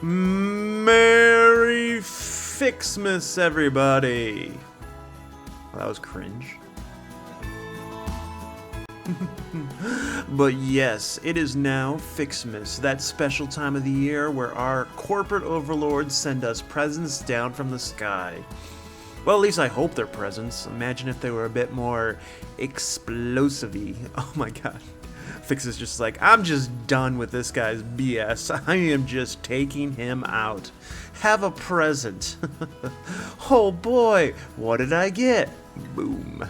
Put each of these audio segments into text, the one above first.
Merry Fixmas, everybody! Well, that was cringe. But yes, it is now Fixmas, that special time of the year where our corporate overlords send us presents down from the sky. Well, at least I hope they're presents. Imagine if they were a bit more explosive-y. Oh my god. Fix is just like, I'm just done with this guy's BS. I am just taking him out. Have a present. Oh boy, what did I get? Boom.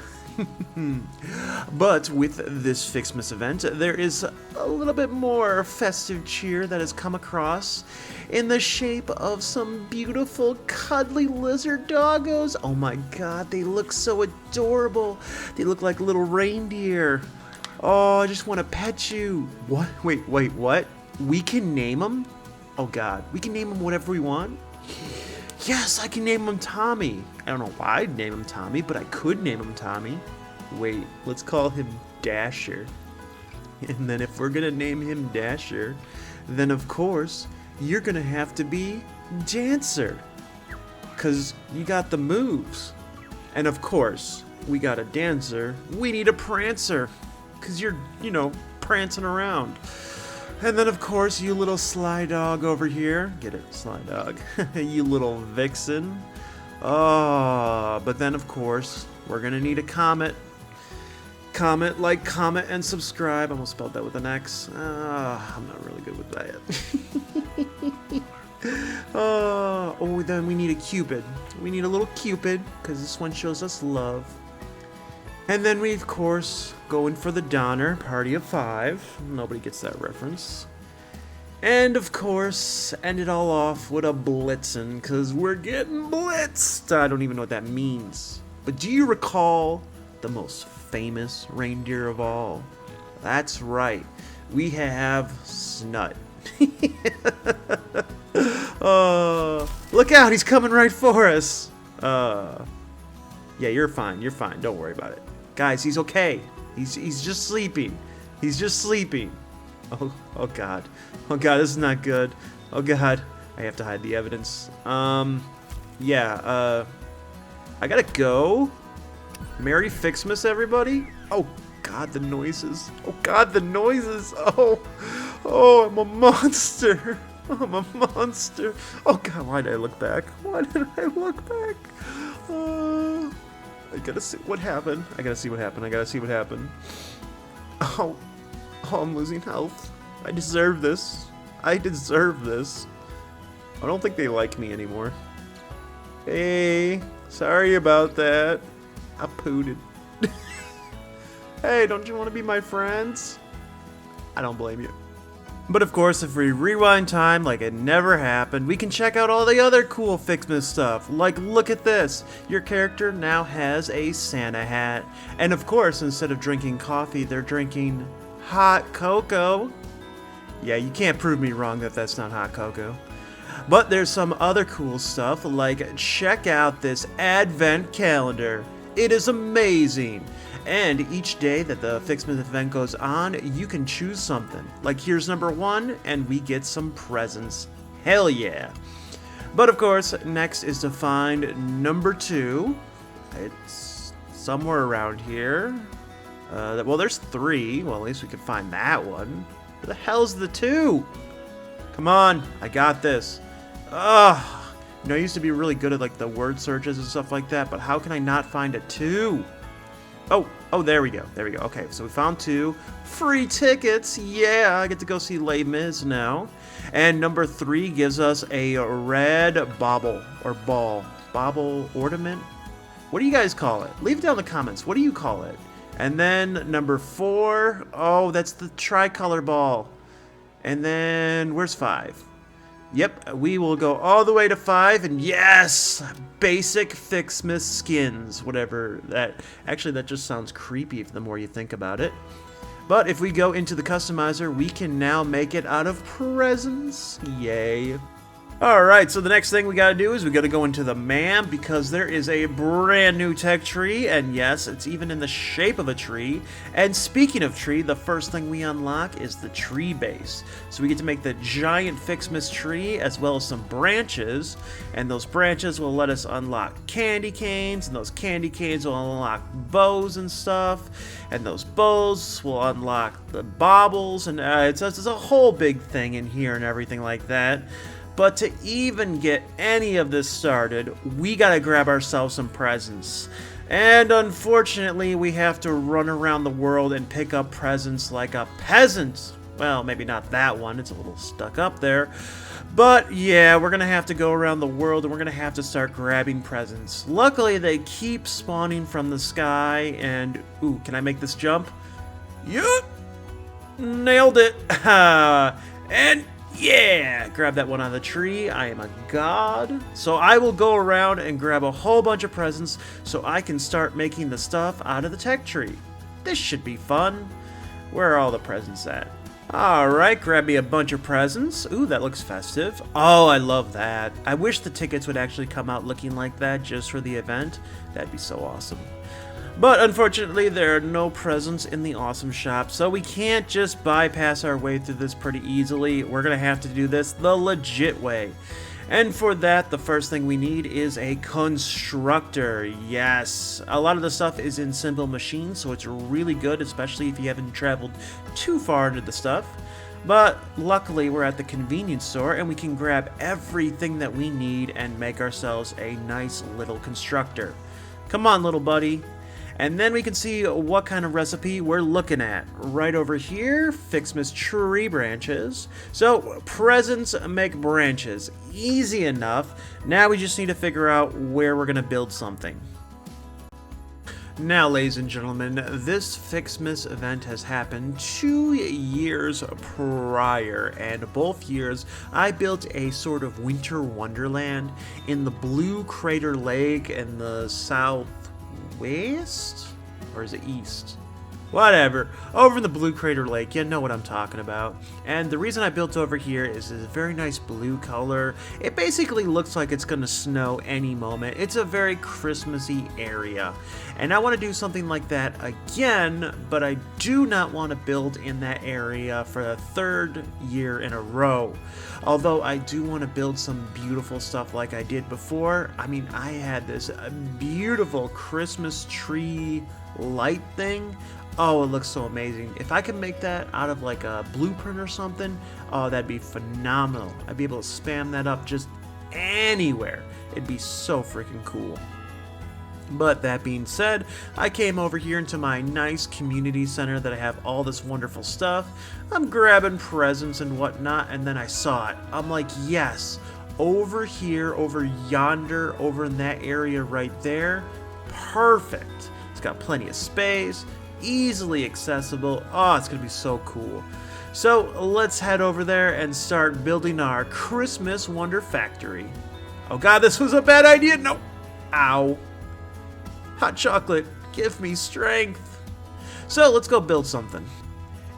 But with this Fixmas event, there is a little bit more festive cheer that has come across in the shape of some beautiful cuddly lizard doggos. Oh my god, they look so adorable. They look like little reindeer. Oh, I just want to pet you. What? Wait, what? We can name them? Oh god, we can name them whatever we want? Yes, I can name him Tommy. I don't know why I'd name him Tommy, but I could name him Tommy. Wait, let's call him Dasher. And then if we're gonna name him Dasher, then of course, you're gonna have to be Dancer. 'Cause you got the moves. And of course, we got a dancer, we need a prancer. 'Cause you're, prancing around. And then, of course, you little sly dog over here. Get it, sly dog. You little vixen. Oh, but then, of course, we're going to need a comet. Comment, like, comment, and subscribe. I almost spelled that with an X. I'm not really good with that. Oh, then we need a Cupid. We need a little Cupid, because this one shows us love. And then we, of course, go in for the Donner, Party of 5. Nobody gets that reference. And, of course, end it all off with a Blitzen, because we're getting blitzed. I don't even know what that means. But do you recall the most famous reindeer of all? That's right. We have Snut. Look out, he's coming right for us. Yeah, you're fine. Don't worry about it. Guys, he's okay. He's just sleeping. He's just sleeping. Oh god. Oh god, this is not good. Oh god. I have to hide the evidence. Yeah, I gotta go. Merry Fixmas, everybody. Oh god, the noises. Oh god, the noises. Oh, I'm a monster. I'm a monster. Oh god, why did I look back? Why did I look back? I gotta see what happened. I gotta see what happened. Oh, I'm losing health. I deserve this. I don't think they like me anymore. Hey, sorry about that. I pooted. Hey, don't you want to be my friends? I don't blame you. But of course, if we rewind time like it never happened, we can check out all the other cool Fixmas stuff. Like, look at this. Your character now has a Santa hat. And of course, instead of drinking coffee, they're drinking hot cocoa. Yeah, you can't prove me wrong that that's not hot cocoa. But there's some other cool stuff, like check out this advent calendar. It is amazing. And each day that the Fixmas event goes on, you can choose something. Like here's number 1, and we get some presents. Hell yeah. But of course, next is to find number 2. It's somewhere around here. Well, there's 3. Well, at least we could find that one. Where the hell's the 2? Come on, I got this. Ugh. I used to be really good at like the word searches and stuff like that, but how can I not find a 2? Oh, there we go. Okay, so we found 2. Free tickets. Yeah, I get to go see Les Mis now. And number 3 gives us a red bauble or ball. Bauble ornament? What do you guys call it? Leave it down in the comments. What do you call it? And then number 4, oh, that's the tricolor ball. And then where's 5? Yep, we will go all the way to 5, and yes! Basic Fixmas skins, whatever that... Actually, that just sounds creepy the more you think about it. But if we go into the customizer, we can now make it out of presents. Yay. Alright, so the next thing we gotta do is we gotta go into the MAM because there is a brand new tech tree, and yes, it's even in the shape of a tree. And speaking of tree, the first thing we unlock is the tree base. So we get to make the giant Fixmas tree as well as some branches, and those branches will let us unlock candy canes, and those candy canes will unlock bows and stuff, and those bows will unlock the baubles, and it's a whole big thing in here and everything like that. But to even get any of this started, we gotta grab ourselves some presents. And unfortunately, we have to run around the world and pick up presents like a peasant. Well, maybe not that one, it's a little stuck up there. But yeah, we're gonna have to go around the world and we're gonna have to start grabbing presents. Luckily, they keep spawning from the sky and... Ooh, can I make this jump? Yup! Nailed it! And... yeah! Grab that one out of the tree. I am a god. So I will go around and grab a whole bunch of presents so I can start making the stuff out of the tech tree. This should be fun. Where are all the presents at? Alright, grab me a bunch of presents. Ooh, that looks festive. Oh, I love that. I wish the tickets would actually come out looking like that just for the event. That'd be so awesome. But unfortunately, there are no presents in the awesome shop, so we can't just bypass our way through this pretty easily. We're gonna have to do this the legit way. And for that, the first thing we need is a constructor. Yes, a lot of the stuff is in simple machines, so it's really good, especially if you haven't traveled too far into the stuff. But luckily, we're at the convenience store, and we can grab everything that we need and make ourselves a nice little constructor. Come on, little buddy. And then we can see what kind of recipe we're looking at. Right over here, Fixmas tree branches. So, presents make branches. Easy enough. Now we just need to figure out where we're going to build something. Now, ladies and gentlemen, this Fixmas event has happened 2 years prior, and both years I built a sort of winter wonderland in the Blue Crater Lake in the southwest, or is it east? Whatever, over in the Blue Crater Lake, you know what I'm talking about. And the reason I built over here is this very nice blue color. It basically looks like it's gonna snow any moment. It's a very Christmassy area. And I wanna do something like that again, but I do not wanna build in that area for the 3rd year in a row. Although I do wanna build some beautiful stuff like I did before. I mean, I had this beautiful Christmas tree light thing. Oh, it looks so amazing. If I could make that out of like a blueprint or something, oh, that'd be phenomenal. I'd be able to spam that up just anywhere. It'd be so freaking cool. But that being said, I came over here into my nice community center that I have all this wonderful stuff. I'm grabbing presents and whatnot, and then I saw it. I'm like, yes, over here, over yonder, over in that area right there, perfect. It's got plenty of space. Easily accessible. Oh, it's gonna be so cool. So let's head over there and start building our Christmas Wonder Factory. Oh god, this was a bad idea. No. Ow. Hot chocolate, give me strength. So let's go build something.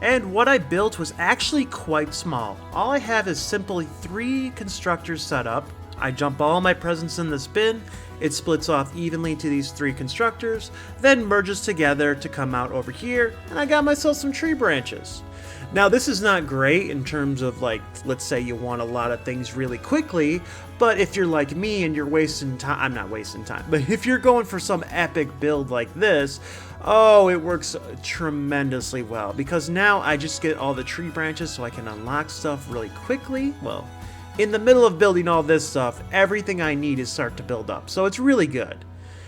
And what I built was actually quite small. All I have is simply 3 constructors set up. I dump all my presents in this bin, it splits off evenly to these 3 constructors, then merges together to come out over here, and I got myself some tree branches. Now this is not great in terms of like, let's say you want a lot of things really quickly, but if you're like me and you're wasting time, I'm not wasting time, but if you're going for some epic build like this, oh, it works tremendously well, because now I just get all the tree branches so I can unlock stuff really quickly. Well, in the middle of building all this stuff, everything I need is start to build up, so it's really good.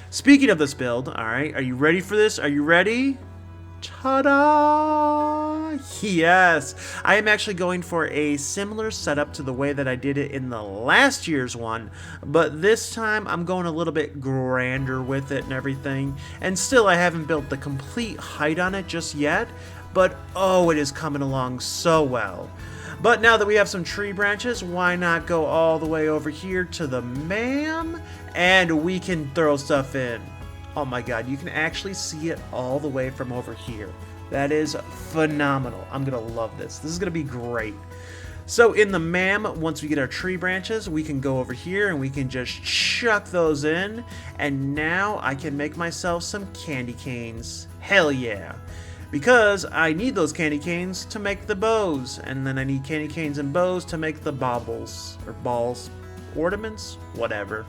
Speaking of this build, alright, are you ready for this? Are you ready? Ta-da! Yes! I am actually going for a similar setup to the way that I did it in the last year's one, but this time I'm going a little bit grander with it and everything, and still I haven't built the complete height on it just yet, but oh, it is coming along so well. But now that we have some tree branches, why not go all the way over here to the MAM, and we can throw stuff in. Oh my god, you can actually see it all the way from over here. That is phenomenal. I'm gonna love this. This is gonna be great. So in the ma'am, once we get our tree branches, we can go over here and we can just chuck those in. And now I can make myself some candy canes. Hell yeah. Because I need those candy canes to make the bows. And then I need candy canes and bows to make the baubles. Or balls. Ornaments? Whatever.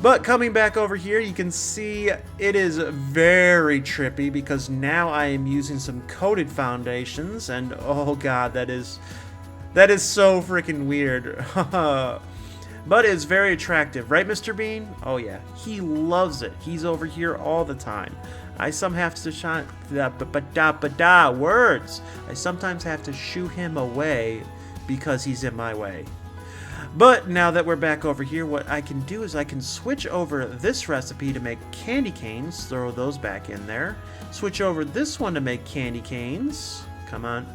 But coming back over here, you can see it is very trippy because now I am using some coated foundations. And oh god, that is so freaking weird. But it's very attractive, right, Mr. Bean? Oh yeah, he loves it. He's over here all the time. I sometimes have to words. I sometimes have to shoo him away because he's in my way. But now that we're back over here, what I can do is I can switch over this recipe to make candy canes. Throw those back in there. Switch over this one to make candy canes. Come on.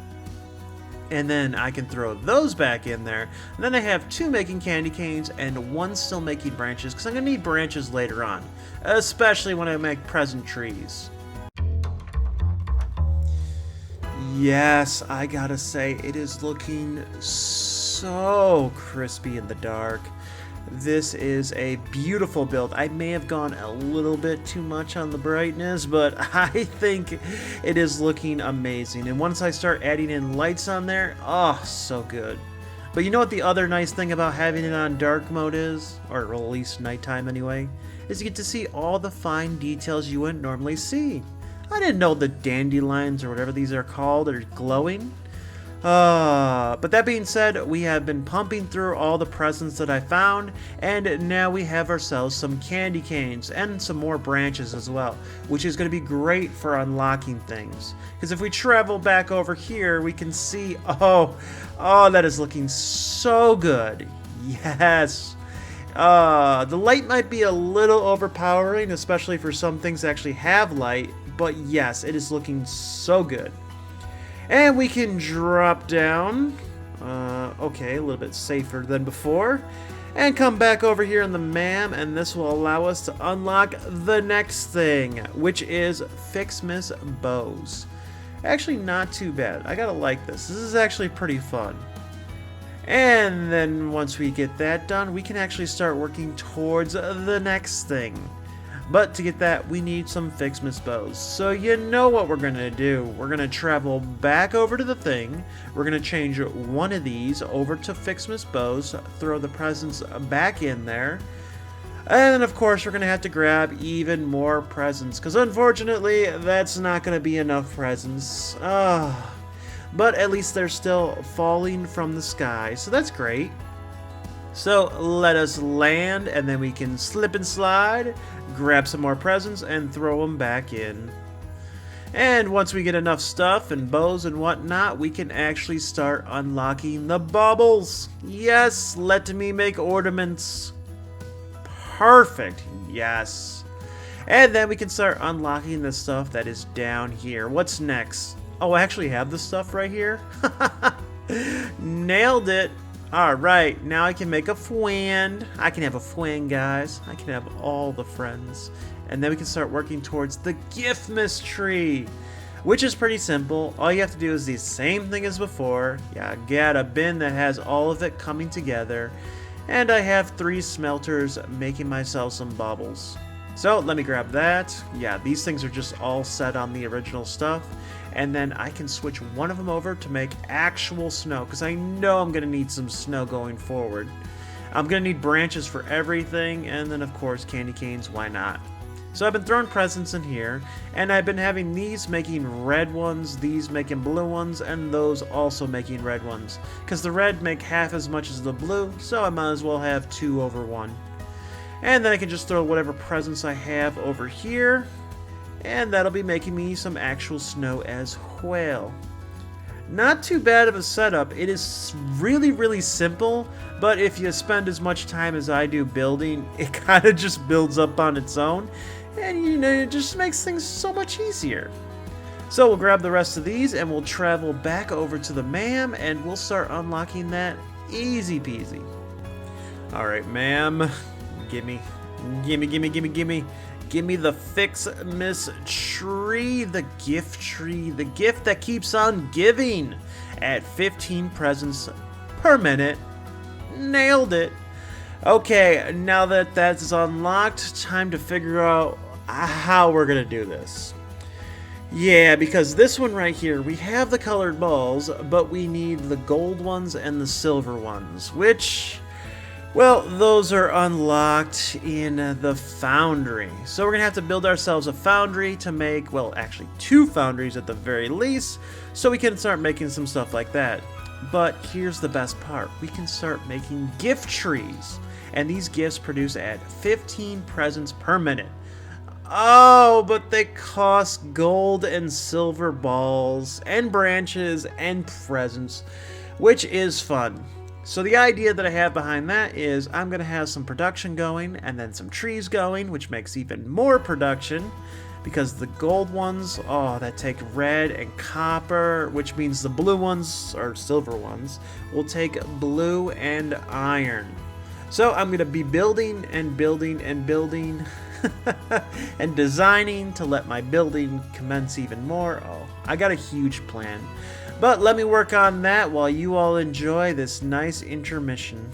And then I can throw those back in there. And then I have 2 making candy canes and 1 still making branches, because I'm going to need branches later on, especially when I make present trees. Yes, I gotta say, it is looking so crispy in the dark. This is a beautiful build. I may have gone a little bit too much on the brightness, but I think it is looking amazing. And once I start adding in lights on there, oh, so good. But you know what the other nice thing about having it on dark mode is? Or at least nighttime anyway? Is you get to see all the fine details you wouldn't normally see. I didn't know the dandelions, or whatever these are called, are glowing. But that being said, we have been pumping through all the presents that I found, and now we have ourselves some candy canes and some more branches as well, which is going to be great for unlocking things. Because if we travel back over here, we can see, oh, that is looking so good. Yes. The light might be a little overpowering, especially for some things that actually have light, but yes, it is looking so good. And we can drop down, okay, a little bit safer than before, and come back over here in the ma'am, and this will allow us to unlock the next thing, which is Fixmas bows. Actually, not too bad. I gotta like this. This is actually pretty fun. And then once we get that done, we can actually start working towards the next thing. But to get that, we need some Fixmas bows. So you know what we're going to do. We're going to travel back over to the thing. We're going to change one of these over to Fixmas bows. Throw the presents back in there. And then, of course, we're going to have to grab even more presents. Because unfortunately, that's not going to be enough presents. But at least they're still falling from the sky. So that's great. So let us land, and then we can slip and slide, grab some more presents, and throw them back in. And once we get enough stuff and bows and whatnot, we can actually start unlocking the baubles. Yes, let me make ornaments. Perfect, yes. And then we can start unlocking the stuff that is down here. What's next? Oh, I actually have the stuff right here. Nailed it. Alright, now I can make a friend. I can have a friend, guys. I can have all the friends. And then we can start working towards the Giftmas tree, which is pretty simple. All you have to do is the same thing as before. Yeah, get a bin that has all of it coming together. And I have 3 smelters making myself some baubles. So let me grab that. Yeah, these things are just all set on the original stuff. And then I can switch one of them over to make actual snow, because I know I'm going to need some snow going forward. I'm going to need branches for everything, and then of course candy canes, why not? So I've been throwing presents in here, and I've been having these making red ones, these making blue ones, and those also making red ones. Because the red make half as much as the blue, so I might as well have 2 over 1. And then I can just throw whatever presents I have over here. And that'll be making me some actual snow as well. Not too bad of a setup. It is really, really simple, but if you spend as much time as I do building, it kind of just builds up on its own. And you know, it just makes things so much easier. So we'll grab the rest of these and we'll travel back over to the ma'am and we'll start unlocking that easy peasy. Alright, ma'am. Gimme the Fixmas tree, the gift that keeps on giving at 15 presents per minute. Nailed it. Okay, now that that's unlocked, time to figure out how we're gonna do this. Yeah, because this one right here, we have the colored balls, but we need the gold ones and the silver ones, which, well, those are unlocked in the foundry. So we're going to have to build ourselves a foundry to make, well, actually 2 foundries at the very least, so we can start making some stuff like that. But here's the best part. We can start making gift trees, and these gifts produce at 15 presents per minute. Oh, but they cost gold and silver balls and branches and presents, which is fun. So the idea that I have behind that is I'm going to have some production going and then some trees going, which makes even more production because the gold ones, oh, that take red and copper, which means the blue ones, or silver ones, will take blue and iron. So I'm going to be building and building and building and designing to let my building commence even more. Oh, I got a huge plan. But let me work on that while you all enjoy this nice intermission.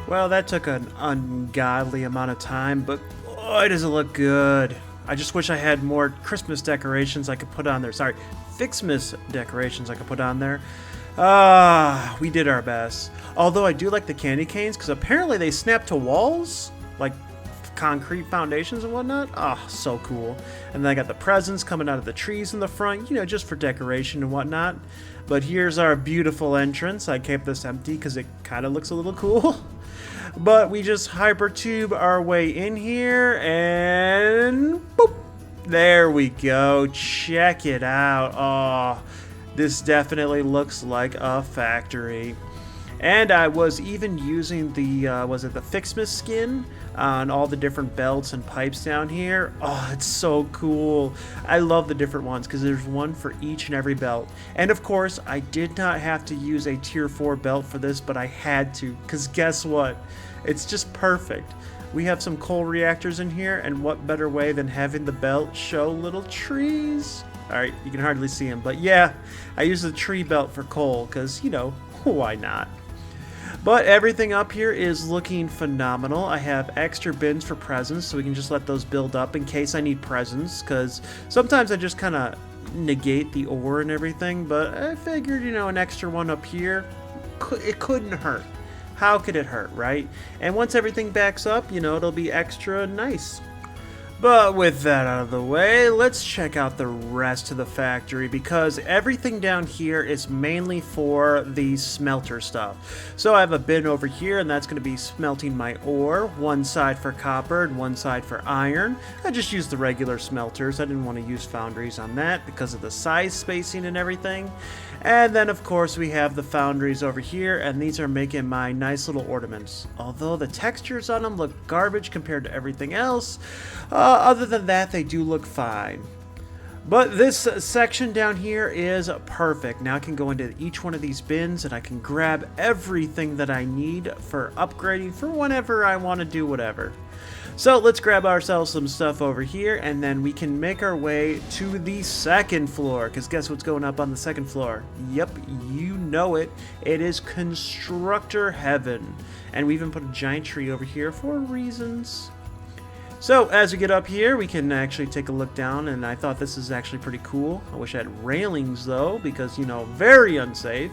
Well, that took an ungodly amount of time, but boy, does it look good. I just wish I had more Christmas decorations I could put on there. Sorry, Fixmas decorations I could put on there. We did our best. Although I do like the candy canes, because apparently they snap to walls, like concrete foundations and whatnot. So cool. And then I got the presents coming out of the trees in the front, you know, just for decoration and whatnot. But here's our beautiful entrance. I kept this empty because it kind of looks a little cool. But we just hypertube our way in here and boop. There we go. Check it out. Oh, this definitely looks like a factory. And I was even using the, was it the Fixmas skin on all the different belts and pipes down here. Oh, it's so cool. I love the different ones because there's one for each and every belt. And of course, I did not have to use a tier 4 belt for this, but I had to because guess what? It's just perfect. We have some coal reactors in here, and what better way than having the belt show little trees? Alright, you can hardly see them, but yeah, I use the tree belt for coal because, you know, why not? But everything up here is looking phenomenal. I have extra bins for presents, so we can just let those build up in case I need presents, because sometimes I just kind of negate the ore and everything, but I figured, you know, an extra one up here, it couldn't hurt. How could it hurt, right? And once everything backs up, you know, it'll be extra nice. But with that out of the way, let's check out the rest of the factory because everything down here is mainly for the smelter stuff. So I have a bin over here and that's going to be smelting my ore, one side for copper and one side for iron. I just used the regular smelters. I didn't want to use foundries on that because of the size spacing and everything. And then of course we have the foundries over here and these are making my nice little ornaments. Although the textures on them look garbage compared to everything else, other than that they do look fine. But this section down here is perfect. Now I can go into each one of these bins and I can grab everything that I need for upgrading for whenever I want to do whatever. So let's grab ourselves some stuff over here and then we can make our way to the second floor. Because guess what's going up on the second floor? Yep, you know it. It is constructor heaven. And we even put a giant tree over here for reasons. So as we get up here, we can actually take a look down, and I thought this is actually pretty cool. I wish I had railings though, because, you know, very unsafe.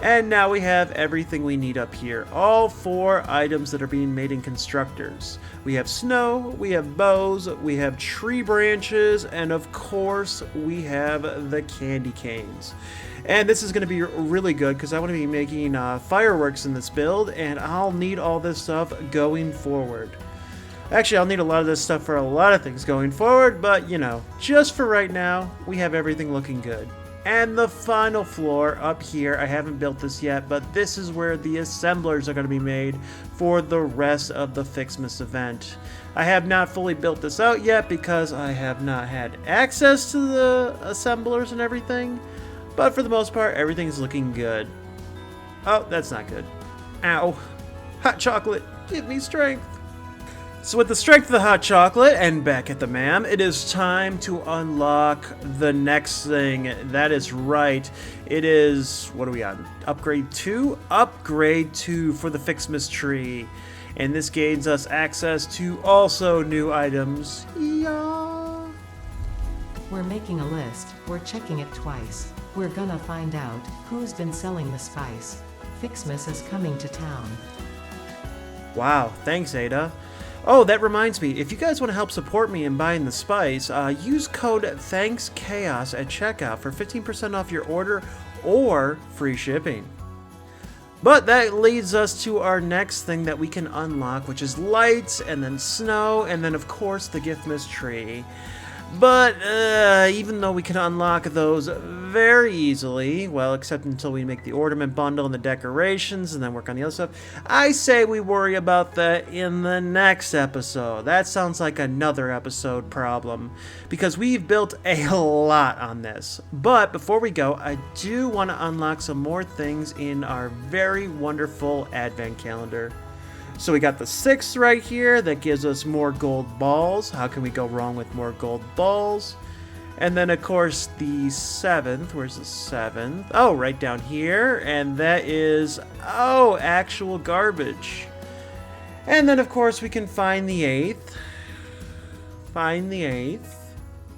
And now we have everything we need up here. All 4 items that are being made in constructors. We have snow, we have bows, we have tree branches, and of course we have the candy canes. And this is going to be really good because I want to be making fireworks in this build, and I'll need all this stuff going forward. Actually, I'll need a lot of this stuff for a lot of things going forward, but you know, just for right now, we have everything looking good. And the final floor up here, I haven't built this yet, but this is where the assemblers are going to be made for the rest of the Fixmas event. I have not fully built this out yet because I have not had access to the assemblers and everything, but for the most part, everything is looking good. Oh, that's not good. Ow. Hot chocolate, give me strength. So with the strength of the hot chocolate and back at the ma'am, it is time to unlock the next thing. That is right. It is, what are we on? Upgrade 2? Upgrade 2 for the Fixmas tree. And this gains us access to also new items. Yeah. We're making a list. We're checking it twice. We're gonna find out who's been selling the spice. Fixmas is coming to town. Wow, thanks Ada. Oh, that reminds me, if you guys want to help support me in buying the spice, use code THANKSCHAOS at checkout for 15% off your order or free shipping. But that leads us to our next thing that we can unlock, which is lights, and then snow, and then of course the Giftmas tree. But even though we can unlock those very easily, well, except until we make the ornament bundle and the decorations and then work on the other stuff, I say we worry about that in the next episode. That sounds like another episode problem, because we've built a lot on this. But before we go, I do want to unlock some more things in our very wonderful advent calendar. So we got the 6th right here that gives us more gold balls. How can we go wrong with more gold balls? And then of course the 7th, where's the 7th? Oh, right down here, and that is, oh, actual garbage. And then of course we can find the 8th. Find the 8th.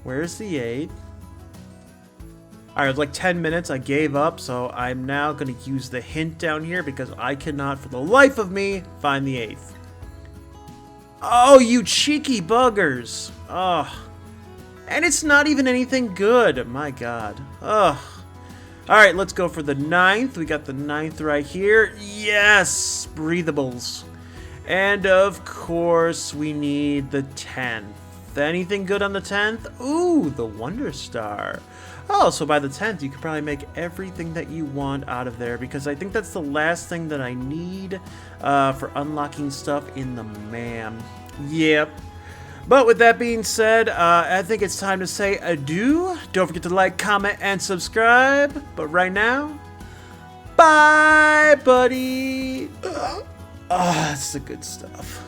Where's the 8th? Alright, it was like 10 minutes, I gave up, so I'm now going to use the hint down here because I cannot, for the life of me, find the 8th. Oh, you cheeky buggers! Ugh. And it's not even anything good, my god. Ugh. Alright, let's go for the 9th. We got the 9th right here. Yes! Breathables. And of course, we need the 10th. Anything good on the 10th? Ooh, the Wonder Star. Oh, so by the 10th, you could probably make everything that you want out of there, because I think that's the last thing that I need for unlocking stuff in the ma'am. Yep. But with that being said, I think it's time to say adieu. Don't forget to like, comment, and subscribe. But right now, bye, buddy. Oh, that's the good stuff.